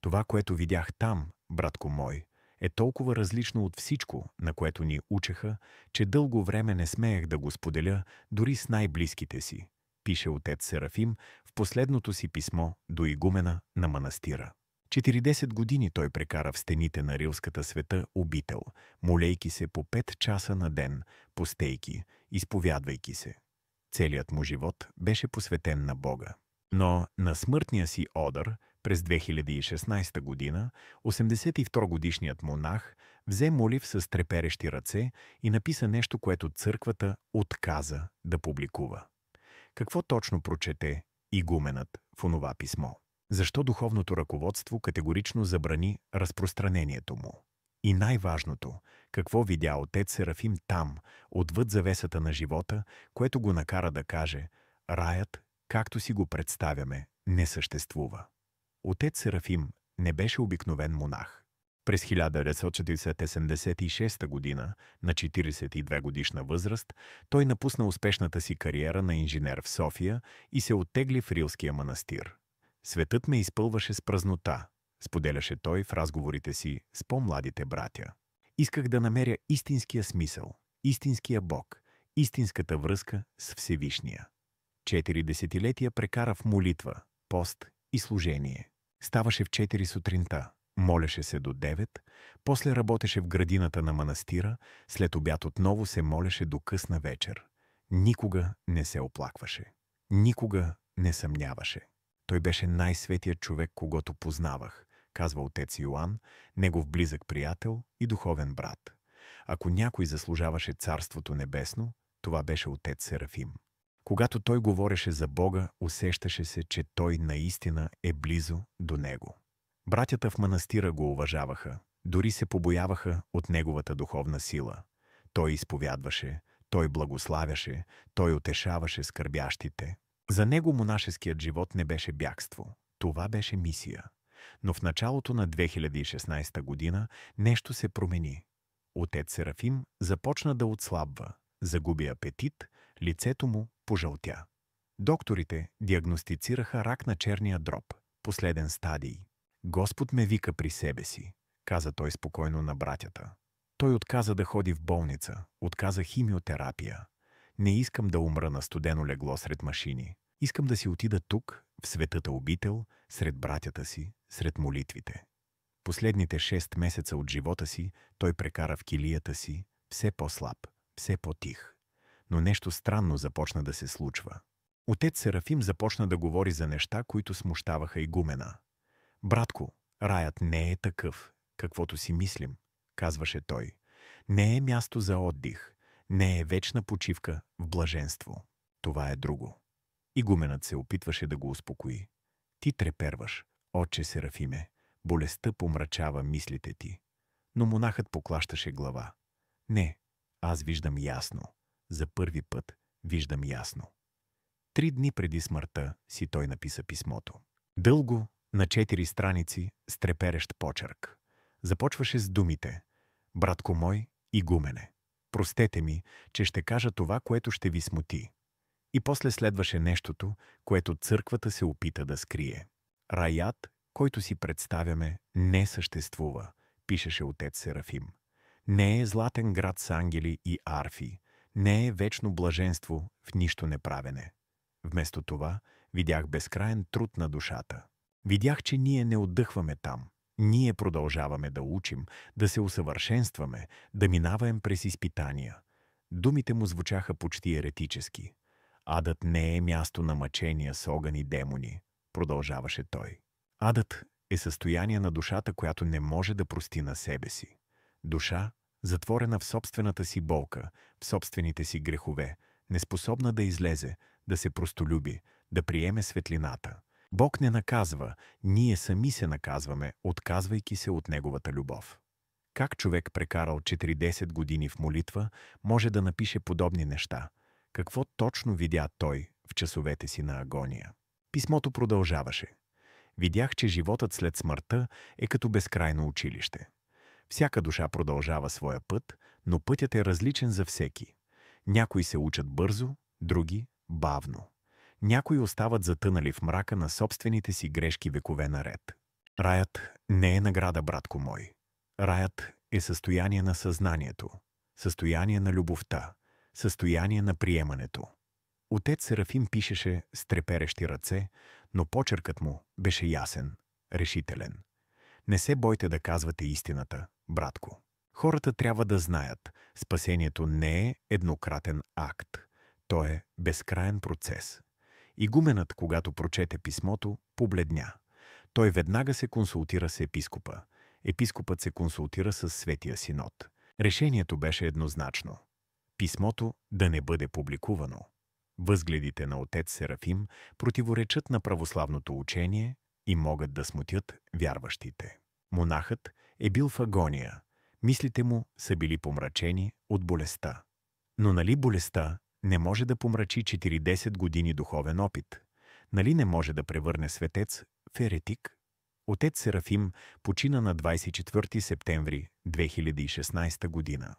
Това, което видях там, братко мой, е толкова различно от всичко, на което ни учеха, че дълго време не смеех да го споделя дори с най-близките си, пише отец Серафим в последното си писмо до игумена на манастира. 40 години той прекара в стените на рилската света обител, молейки се по 5 часа на ден, постейки, изповядвайки се. Целият му живот беше посветен на Бога. Но на смъртния си одър през 2016 година 82-годишният монах взе молив с треперещи ръце и написа нещо, което църквата отказа да публикува. Какво точно прочете игуменът в онова писмо? Защо духовното ръководство категорично забрани разпространението му? И най-важното, какво видя отец Серафим там, отвъд завесата на живота, което го накара да каже: раят, както си го представяме, не съществува. Отец Серафим не беше обикновен монах. През 1976 година, на 42 годишна възраст, той напусна успешната си кариера на инженер в София и се оттегли в Рилския манастир. Светът ме изпълваше с празнота, споделяше той в разговорите си с по-младите братя. Исках да намеря истинския смисъл, истинския Бог, истинската връзка с Всевишния. 4 десетилетия прекара в молитва, пост и служение. Ставаше в 4 сутринта, молеше се до 9, после работеше в градината на манастира, след обяд отново се молеше до късна вечер. Никога не се оплакваше. Никога не съмняваше. Той беше най-светият човек, когото познавах, казва отец Йоан, негов близък приятел и духовен брат. Ако някой заслужаваше Царството небесно, това беше отец Серафим. Когато той говореше за Бога, усещаше се, че той наистина е близо до него. Братята в манастира го уважаваха, дори се побояваха от неговата духовна сила. Той изповядваше, той благославяше, той утешаваше скърбящите. За него монашеският живот не беше бягство. Това беше мисия. Но в началото на 2016 година нещо се промени. Отец Серафим започна да отслабва, загуби апетит, лицето му пожълтя. Докторите диагностицираха рак на черния дроб, последен стадий. Господ ме вика при себе си, каза той спокойно на братята. Той отказа да ходи в болница, отказа химиотерапия. Не искам да умра на студено легло сред машини. Искам да си отида тук, в светата обител, сред братята си, сред молитвите. Последните 6 месеца от живота си той прекара в килията си, все по-слаб, все по-тих. Но нещо странно започна да се случва. Отец Серафим започна да говори за неща, които смущаваха игумена. «Братко, раят не е такъв, каквото си мислим», казваше той. «Не е място за отдих, не е вечна почивка в блаженство. Това е друго». Игуменът се опитваше да го успокои. «Ти треперваш, отче Серафиме, болестта помрачава мислите ти». Но монахът поклащаше глава. «Не, аз виждам ясно. За първи път виждам ясно». 3 дни преди смъртта си той написа писмото. Дълго, на 4 страници, с треперещ почерк. Започваше с думите: «Братко мой, игумене, простете ми, че ще кажа това, което ще ви смути». И после следваше нещото, което църквата се опита да скрие. «Раят, който си представяме, не съществува», пишеше отец Серафим. «Не е златен град с ангели и арфи, не е вечно блаженство в нищо неправене. Вместо това видях безкраен труд на душата. Видях, че ние не отдъхваме там. Ние продължаваме да учим, да се усъвършенстваме, да минаваме през изпитания». Думите му звучаха почти еретически. «Адът не е място на мъчения с огън и демони», продължаваше той. Адът е състояние на душата, която не може да прости на себе си. Душа, затворена в собствената си болка, в собствените си грехове, неспособна да излезе, да се простолюби, да приеме светлината. Бог не наказва, ние сами се наказваме, отказвайки се от Неговата любов. Как човек, прекарал 40 години в молитва, може да напише подобни неща? Какво точно видя той в часовете си на агония? Писмото продължаваше. «Видях, че животът след смъртта е като безкрайно училище. Всяка душа продължава своя път, но пътят е различен за всеки. Някои се учат бързо, други – бавно. Някои остават затънали в мрака на собствените си грешки векове наред. Раят не е награда, братко мой. Раят е състояние на съзнанието, състояние на любовта, състояние на приемането. Отец Серафим пишеше с треперещи ръце, но почеркът му беше ясен, решителен. Не се бойте да казвате истината, братко. Хората трябва да знаят, спасението не е еднократен акт. То е безкраен процес. Игуменът, когато прочете писмото, побледня. Той веднага се консултира с епископа. Епископът се консултира с Светия Синод. Решението беше еднозначно. Писмото да не бъде публикувано. Възгледите на отец Серафим противоречат на православното учение и могат да смутят вярващите. Монахът е бил в агония. Мислите му са били помрачени от болестта. Но нали болестта не може да помрачи 40 години духовен опит? Нали не може да превърне светец в еретик? Отец Серафим почина на 24 септември 2016 година.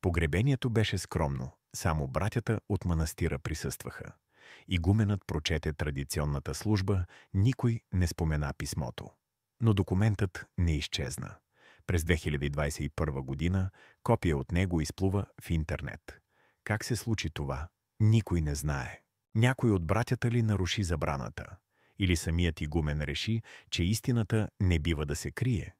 Погребението беше скромно, само братята от манастира присъстваха. Игуменът прочете традиционната служба, никой не спомена писмото. Но документът не изчезна. През 2021 година копия от него изплува в интернет. Как се случи това? Никой не знае. Някой от братята ли наруши забраната? Или самият игумен реши, че истината не бива да се крие?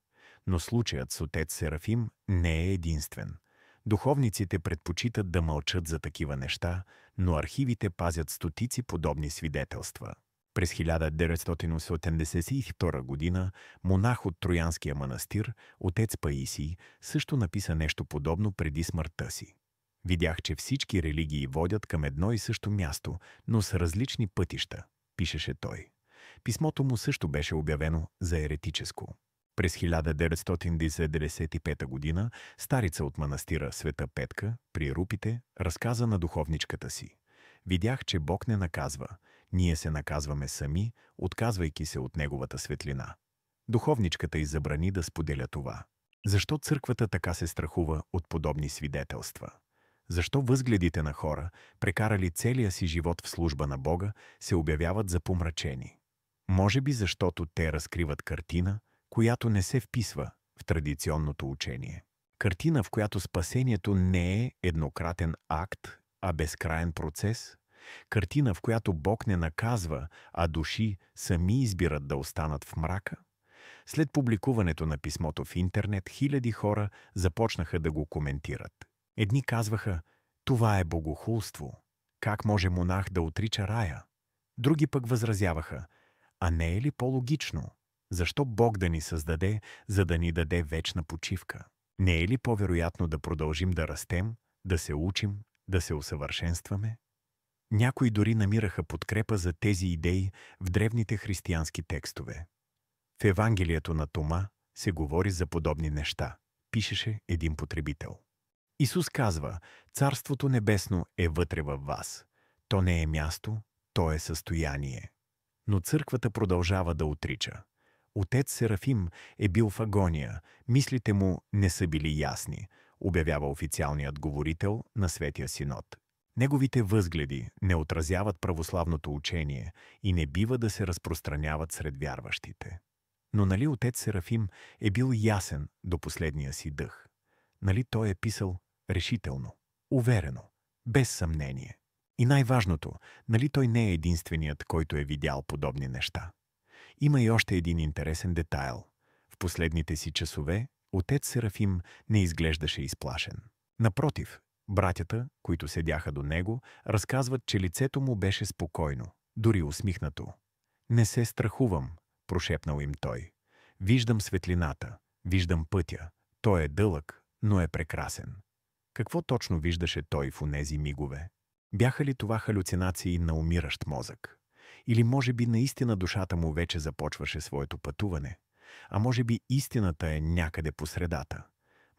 Но случаят с отец Серафим не е единствен. Духовниците предпочитат да мълчат за такива неща, но архивите пазят стотици подобни свидетелства. През 1982 година монах от Троянския манастир, отец Паисий, също написа нещо подобно преди смъртта си. Видях, че всички религии водят към едно и също място, но с различни пътища, пишеше той. Писмото му също беше обявено за еретическо. През 1995 година старица от манастира Света Петка при Рупите разказа на духовничката си. Видях, че Бог не наказва. Ние се наказваме сами, отказвайки се от Неговата светлина. Духовничката й забрани да споделя това. Защо църквата така се страхува от подобни свидетелства? Защо възгледите на хора, прекарали целия си живот в служба на Бога, се обявяват за помрачени? Може би защото те разкриват картина, която не се вписва в традиционното учение. Картина, в която спасението не е еднократен акт, а безкраен процес. Картина, в която Бог не наказва, а души сами избират да останат в мрака. След публикуването на писмото в интернет, хиляди хора започнаха да го коментират. Едни казваха: това е богохулство. Как може монах да отрича рая? Други пък възразяваха: а не е ли по-логично? Защо Бог да ни създаде, за да ни даде вечна почивка? Не е ли по-вероятно да продължим да растем, да се учим, да се усъвършенстваме? Някои дори намираха подкрепа за тези идеи в древните християнски текстове. В Евангелието на Тома се говори за подобни неща, пишеше един потребител. Исус казва: Царството небесно е вътре във вас. То не е място, то е състояние. Но църквата продължава да отрича. Отец Серафим е бил в агония, мислите му не са били ясни, обявява официалният говорител на Светия Синод. Неговите възгледи не отразяват православното учение и не бива да се разпространяват сред вярващите. Но нали отец Серафим е бил ясен до последния си дъх? Нали той е писал решително, уверено, без съмнение? И най-важното, нали той не е единственият, който е видял подобни неща? Има и още един интересен детайл. В последните си часове отец Серафим не изглеждаше изплашен. Напротив, братята, които седяха до него, разказват, че лицето му беше спокойно, дори усмихнато. «Не се страхувам», прошепнал им той. «Виждам светлината, виждам пътя. Той е дълъг, но е прекрасен». Какво точно виждаше той в онези мигове? Бяха ли това халюцинации на умиращ мозък? Или може би наистина душата му вече започваше своето пътуване? А може би истината е някъде по средата?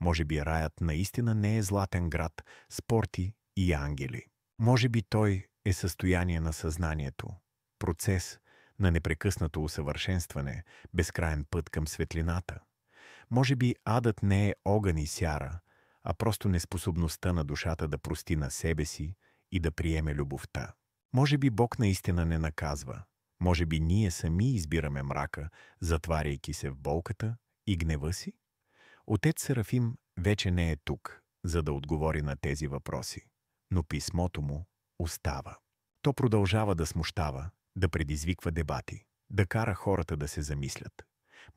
Може би раят наистина не е златен град с порти и ангели? Може би той е състояние на съзнанието, процес на непрекъснато усъвършенстване, безкраен път към светлината? Може би адът не е огън и сяра, а просто неспособността на душата да прости на себе си и да приеме любовта. Може би Бог наистина не наказва. Може би ние сами избираме мрака, затваряйки се в болката и гнева си? Отец Серафим вече не е тук, за да отговори на тези въпроси, но писмото му остава. То продължава да смущава, да предизвиква дебати, да кара хората да се замислят.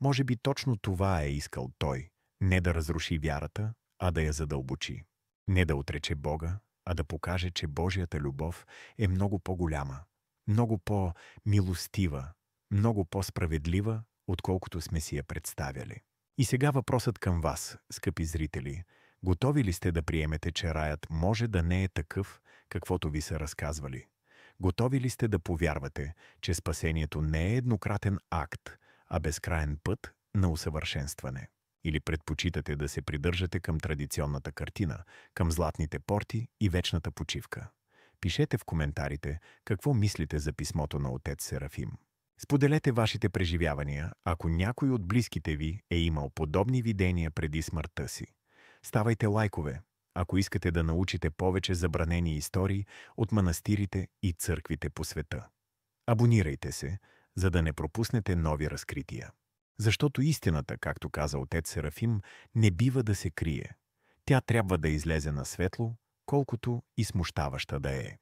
Може би точно това е искал той, не да разруши вярата, а да я задълбочи. Не да отрече Бога, а да покаже, че Божията любов е много по-голяма, много по-милостива, много по-справедлива, отколкото сме си я представяли. И сега въпросът към вас, скъпи зрители. Готови ли сте да приемете, че раят може да не е такъв, каквото ви са разказвали? Готови ли сте да повярвате, че спасението не е еднократен акт, а безкраен път на усъвършенстване? Или предпочитате да се придържате към традиционната картина, към златните порти и вечната почивка? Пишете в коментарите какво мислите за писмото на отец Серафим. Споделете вашите преживявания, ако някой от близките ви е имал подобни видения преди смъртта си. Ставайте лайкове, ако искате да научите повече забранени истории от манастирите и църквите по света. Абонирайте се, за да не пропуснете нови разкрития. Защото истината, както каза отец Серафим, не бива да се крие. Тя трябва да излезе на светло, колкото и смущаваща да е.